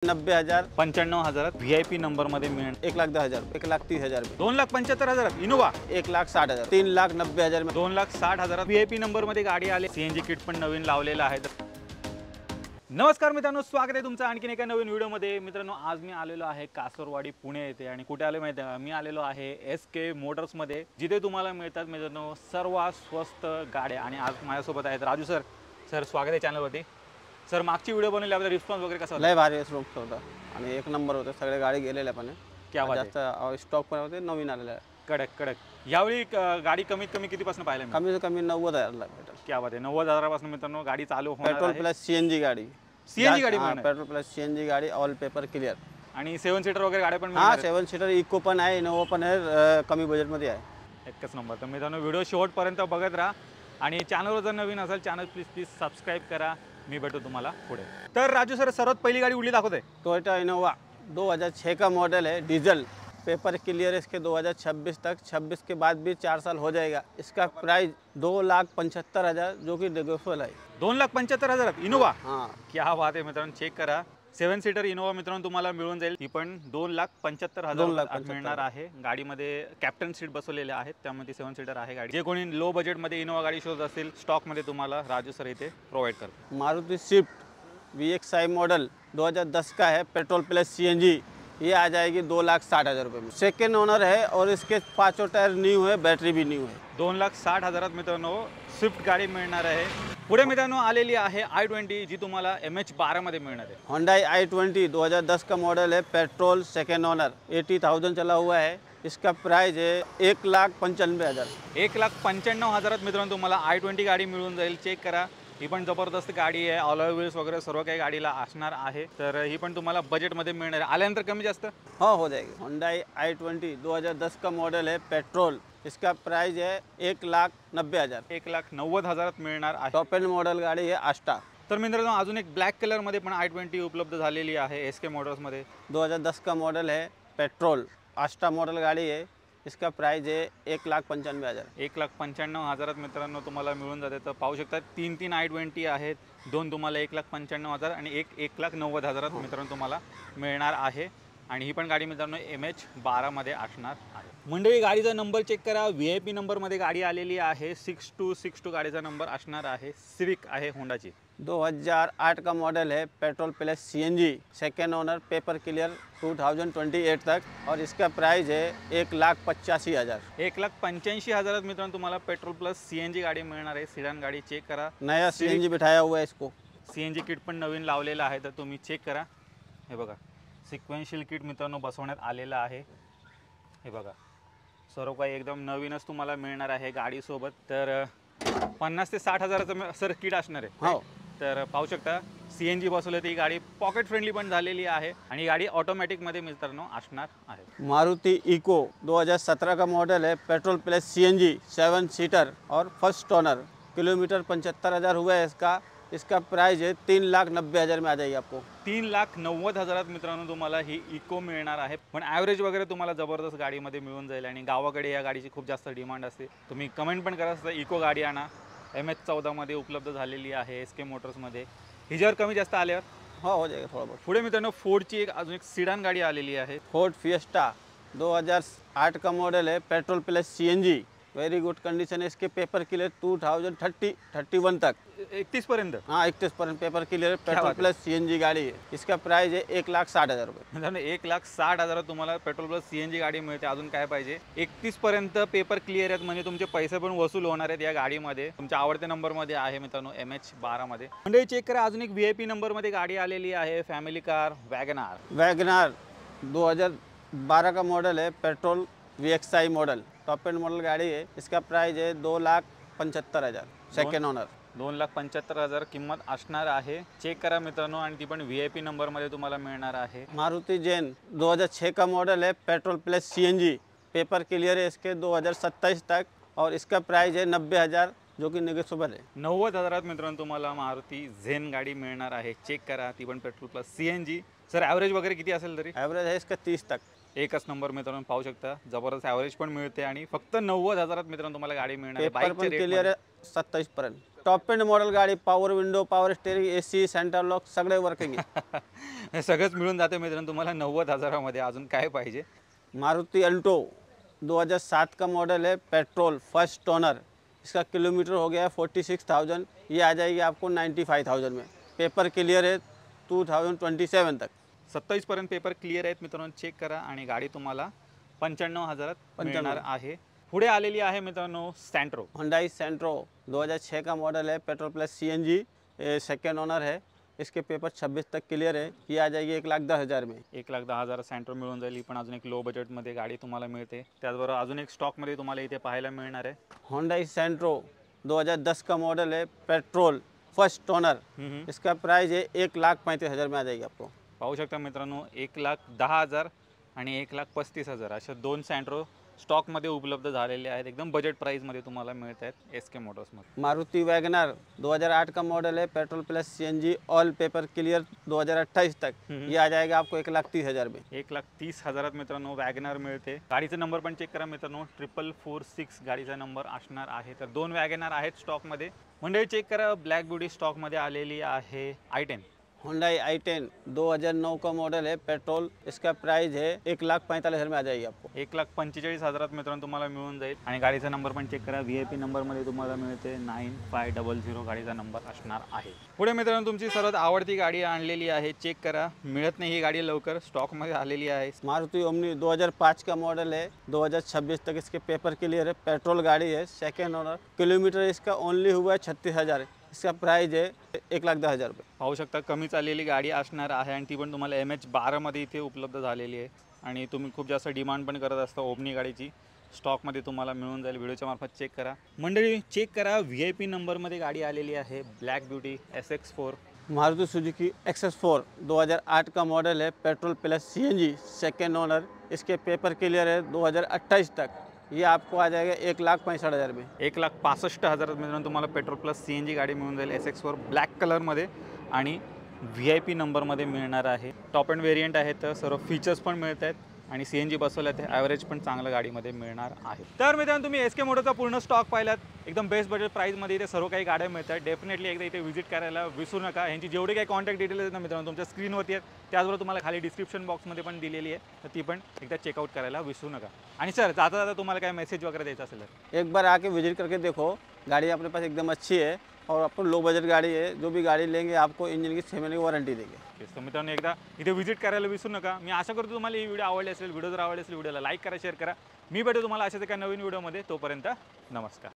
90,000 95,000 VIP number मध्ये मिळेल। 1,10,000 1,30,000 में 2,75,000 इनोवा 1,60,000 3,90,000 में 2,60,000 VIP नंबर मध्ये गाडी आले। CNG किट पण नवीन लावलेला आहे। नमस्कार मित्रांनो, स्वागत आहे तुमचं आणखीन एका नवीन व्हिडिओ मध्ये। मित्रांनो, आज मी आलेलो आहे कासरवाडी पुणे येथे आणि कुठे आले माहिती आहे, मी आलेलो आहे SK मोटर्स मध्ये, जिथे तुम्हाला मिळतात मित्रांनो सर्वात स्वस्त गाड्या। आणि आज माझ्यासोबत आहेत राजू सर। सर स्वागत आहे चॅनल वरती। सर मागची व्हिडिओ बनवल्याबद्दल रिस्पॉन्स वगैरे कसा होता? लय भारी रिस्पॉन्स होता आणि एक नंबर होते। सगळे गाडी गेलेले पण क्या बात आहे। जास्त स्टॉक पण होते, नवीन आलेले कडक कडक। यावेळी गाडी कमीत कमी कितीपासून पाहायला मिळेल? कमीत कमी 90,000 ला भेटेल। क्या बात आहे, 90,000 पासून मित्रांनो गाडी चालू होणार आहे। पेट्रोल प्लस CNG गाडी। CNG गाडी मिळणार? पेट्रोल प्लस CNG गाडी, ऑल पेपर क्लियर आणि 7 सीटर वगैरे गाड्या पण हां, मिळणार? 7 सीटर इको पण आहे, इनोवा पण आहे, कमी बजेट मध्ये आहे। एकच नंबर। तर मित्रांनो व्हिडिओ शेवटपर्यंत बघत राहा आणि चॅनलवर जर नवीन असेल चॅनल प्लीज सबस्क्राइब करा। मी भेटू तुम्हाला पुढे। तर राजू सर, सर्वात पहिली गाडी उडली दाखवते। टोयोटा इनोवा 2006 का मॉडल है, डीजल, पेपर क्लियर इसके 2026 तक, 26 के बाद भी 4 साल हो जाएगा। इसका प्राइस 2,75,000 जो कि नेगोशिएबल है। 2,75,000 इनोवा? हाँ, क्या बात आहे मित्रांनो, चेक करा। 7 सीटर इनोवा मित्रांनो तुम्हाला मिळून जाईल। ती पण 2,75,000 मिळणार आहे। गाडीमध्ये कॅप्टन सीट बसवलेले आहेत, त्यामध्ये 7 सीटर आहे गाडी। जे कोणी लो बजेट मध्ये इनोवा गाडी शोधत असेल, स्टॉक मध्ये तुम्हाला राजू सर इथे प्रोवाइड करतात। मारुति स्विफ्ट VXI मॉडल 2010 का है, पेट्रोल प्लस CNG, ये आ जाएगी 2,60,000 रुपये में। सेकेंड ओनर है और इसके 5 टायर न्यू है, बैटरी भी न्यू है। 2,60,000 मित्रांनो स्विफ्ट गाडी मिळणार आहे। पुढे मित्रांनो आलेली आहे i20, जी तुम्हाला MH12 मध्ये मिळणार आहे। Hyundai i20 2010 का मॉडल है, पेट्रोल, सेकेंड ओनर, 80,000 चला हुआ है। इसका प्राइस है 1,95,000। 1,95,000 मित्रांनो तुम्हाला i20 गाडी मिळून जाईल। चेक करा, ही पण जबरदस्त गाडी आहे। अलॉय व्हील्स वगैरे सर्व काही गाडीला असणार आहे। तर ही पण तुम्हाला बजेट मध्ये मिळणार आहे। आल्यानंतर कमी जास्त हो जाएगी। Hyundai i20 2010 का मॉडल है, पेट्रोल, इसका प्राइस है 1,90,000। 1,90,000 मिळणार आहे। टॉप एंड मॉडल गाड़ी है, आस्टा। तर मित्रांनो अजून एक ब्लॅक कलर मध्ये पण i20 उपलब्ध झालेली आहे SK मोटर्स मध्ये। 2010 का मॉडल है, पेट्रोल, आस्टा मॉडल गाड़ी है। इसका प्राइस है 1,95,000। 1,95,000 मित्रांनो तुम्हाला मिळून जाते। तर पाहू शकता तीन i20 आहेत, दोन तुम्हाला 1,95,000 आणि एक 1,90,000 मित्रांनो तुम्हाला मिळणार आहे। आणि ही पण गाडी मित्रांनो MH12 मध्ये असणार आहे। मंडळी गाडीचा नंबर चेक करा, VIP नंबर मध्ये गाडी आलेली आहे। 6262 गाडीचा नंबर असणार आहे। सिविक आहे होंडाची। 2008 का मॉडल है, petrol plus CNG, second owner, paper clear 2028 तक, और इसका प्राइस है 1,85,000। 1,85,000 मित्रांनो तुम्हाला पेट्रोल प्लस CNG गाडी मिळणार आहे। सिडान गाडी चेक करा, नया CNG बिठाया हुआ है इसको। CNG किट पण नवीन लावलेला आहे, तर तुम्ही चेक करा। हे बघा, सिक्वेन्शियल किट मित्रांनो बसवण्यात आलेला आहे। हे बघा, सर्व काही एकदम नवीनच तुम्हाला मिळणार आहे गाडी सोबत। तर 50,000 ते 60,000चं सर किट असणार आहे। हो, तर पाहू शकता CNG बसवले, ती गाडी पॉकेट फ्रेंडली पण झालेली आहे आणि गाडी ऑटोमॅटिक मध्ये मित्रांनो असणार आहे। मारुति इको 2017 का मॉडल है, पेट्रोल प्लस CNG, 7 सीटर और फर्स्ट ओनर, किलोमीटर 75,000 हुआ है इसका। इसका प्राइस है 3,90,000 में आ जाएगी आपको। 3,90,000 मित्रांनो तुम्हाला ही इको मिळणार आहे। पण ॲव्हरेज वगैरे तुम्हाला जबरदस्त गाडीमध्ये मिळून जाईल आणि गावाकडे या गाडीची खूप जास्त डिमांड असते। तुम्ही कमेंट पण करा, इको गाडी आणा। MH14 मध्ये उपलब्ध झालेली आहे SK मोटर्स मध्ये। हिच्यावर कमी जास्त आल्यावर हो जाएगा थोड़ा बहुत। पुढे मित्रांनो फोर्डची अजून एक सिडान गाडी आलेली आहे। फोर्ड फिएस्टा 2008 का मॉडल है, petrol plus CNG, very good condition है। इसके पेपर क्लियर 2031 तक, 31 पर्यंत। हाँ 31 पर्यंत paper clear, petrol plus CNG गाड़ी है। इसका प्राइस है 1,60,000 रुपये। मित्रांनो 1,60,000 तुम्हाला पेट्रोल प्लस CNG गाडी मिळते। अजून काय पाहिजे? 31 पर्यंत पेपर क्लियर आहेत, म्हणजे तुमचे पैसे पण वसूल होणार आहेत या गाडीमध्ये। तुमच्या आवडत्या नंबर मध्ये आहे मित्रांनो MH12 मध्ये। म्हणजे चेक करा, अजून एक VIP नंबर मध्ये गाडी आलेली आहे, फॅमिली कार वॅगनार 2012 का मॉडल है, petrol VXI model, top end model गाड़ी है। इसका प्राइस है 2,75,000, सेकेंड ओनर। 2,75,000 किंमत असणार आहे। चेक करा मित्रांनो, आणि ती पण VIP नंबर मध्ये तुम्हाला मिळणार आहे। मारुति जैन 2006 का मॉडल है, petrol plus CNG, paper clear है इसके 2027 तक, और इसका प्राइस है 90,000 जो कि नेगोशिएबल है। 90,000 मित्रांनो तुम्हाला मारुति झेन गाडी मिळणार आहे। चेक करा, ती पण petrol plus CNG। Sir average वगैरे किती असेल तरी? ॲव्हरेज है इसका 30 तक। एकच नंबर मित्रांनो पाहू शकता, जबरदस्त ॲव्हरेज पण मिळते आणि फक्त 90,000 मित्रांनो तुम्हाला गाडी मिळणार आहे। पेपर पण क्लियर है 27 पर्यंत। टॉप एंड मॉडल गाडी, power window, power steering, AC, centre lock सगळे वर्किंग आहे. हे सगळंच मिळून जाते मित्रांनो तुम्हाला 90,000 मध्ये. अजून काय पाहिजे? मारुति अल्टो 2007 का मॉडल है, पेट्रोल फर्स्ट ओनर. इसका किलोमीटर हो गया है 46,000. ये आ जाएगी आपको 95,000 में. पेपर क्लियर है 2027 तक. 27 पर्यंत पेपर क्लिअर आहेत मित्रांनो. चेक करा आणि गाडी तुम्हाला 95,000 मिळणार आहे. पुढे आलेली आहे मित्रांनो सँट्रो. Hyundai सेंट्रो 2006 का मॉडल है, petrol plus CNG, second owner है. इसके पेपर 26 तक क्लियर है. ये आ जाएगी 1,10,000 में. 1,10,000 सँट्रो मिळून जाईल. ही पण अजून एक लो बजेटमध्ये गाडी तुम्हाला मिळते. त्याचबरोबर अजून एक स्टॉकमध्ये तुम्हाला इथे पाहायला मिळणार आहे. Hyundai सेंट्रो 2010 का मॉडल है, पेट्रोल फर्स्ट ओनर. इसका प्राइस है 1,35,000 में आ जाएगी आपको. पाहू शकता मित्रांनो 1,10,000 आणि 1,35,000 अशा दोन सँट्रो स्टॉकमध्ये उपलब्ध झालेले आहेत. एकदम बजेट प्राईसमध्ये तुम्हाला मिळत आहेत SK मोटर्समध्ये. मारुति वैगनर 2008 का मॉडल है, petrol plus CNG, all paper clear 2028 तक. ये आ जाएगा आपको 1,30,000 में. 1,30,000 मित्रांनो वॅगनर मिळते. गाडीचा नंबर पण चेक करा मित्रांनो, 4446 गाडीचा नंबर असणार आहे. तर दोन वॅगनर आहेत स्टॉकमध्ये. मंडळी चेक करा, ब्लॅक ब्युटी स्टॉकमध्ये आलेली आहे. i10 Hyundai i10 2009 का मॉडल है, पेट्रोल. इसका प्राइस है 1,45,000 में आ जाएगी आपको. 1,45,000 मित्रांनो तुम्हाला मिळून जाईल. आणि गाडीचा नंबर पण चेक करा, VIP नंबरमध्ये तुम्हाला मिळते. 9500 गाडीचा नंबर असणार आहे. पुढे मित्रांनो तुमची सर्वात आवडती गाडी आणलेली आहे. चेक करा, मिळत नाही ही गाडी लवकर, स्टॉकमध्ये आलेली आहे. मारुति ओमनी 2005 का मॉडल है, 2026 तक इसके पेपर क्लियर है. पेट्रोल गाड़ी है, सेकेंड ओनर. किलोमीटर इसका ओनली हुआ है 36,000. इसका प्राइस है 1,10,000 रुपये. पाहू शकता कमी चाललेली गाडी असणार आहे आणि ती पण तुम्हाला MH12 मध्ये इथे उपलब्ध झालेली आहे. आणि तुम्ही खूप जास्त डिमांड पण करत असता ओमनी गाडीची. स्टॉकमध्ये तुम्हाला मिळून जाईल. व्हिडिओच्या मार्फत चेक करा. मंडळी चेक करा, VIP नंबरमध्ये गाडी आलेली आहे, black beauty SX4. Maruti Suzuki XS4 2008 का मॉडल है, petrol plus CNG, second owner. इसके पेपर क्लियर है 2028 तक. ये आपको आ जाएगा 1,65,000 में. 1,65,000 मित्रांनो तुम्हाला पेट्रोल प्लस CNG गाडी मिळून जाईल. SX4 ब्लॅक कलरमध्ये आणि VIP नंबरमध्ये मिळणार आहे. टॉप एंड व्हेरियंट आहे, तर सर्व फीचर्स पण मिळत आहेत आणि CNG बसवलं ते ॲव्हरेज पण चांगलं गाडीमध्ये मिळणार आहे. तर मित्रांनो तुम्ही SK मोटरचा पूर्ण स्टॉक पाहिलात. एकदम बेस्ट बजेट प्राईसमध्ये इथे सर्व काही गाड्या मिळतात. डेफिनेटली एकदा इथे व्हिजिट करायला विसरू नका. यांची जेवढी काही कॉन्टॅक्ट डिटेल्स आहेत ना मित्रांनो तुमच्या स्क्रीनवरती आहेत. त्याचबरोबर तुम्हाला खाली डिस्क्रिप्शन बॉक्समध्ये पण दिलेली आहे, तर ती पण एकदा चेकआउट करायला विसरू नका. आणि सर जाता जाता तुम्हाला काय मेसेज वगैरह द्यायचा असेल तर एक बार आके विजिट करके देखो. गाड़ी अपने पास एकदम अच्छी है और आपको लो बजट गाड़ी है. जो भी गाड़ी लेंगे आपको इंजन की 6 महीने की वारंटी देंगे. तर मित्रांनो एकदा इथे व्हिजिट करायला विसरू नका. मी आशा करतो तुम्हाला ही व्हिडिओ आवडली असेल. व्हिडिओ जर आवडली असेल व्हिडिओला लाईक करा, शेअर करा. मी भेटू तुम्हाला अशाच एका नवीन व्हिडिओमध्ये. तोपर्यंत नमस्कार.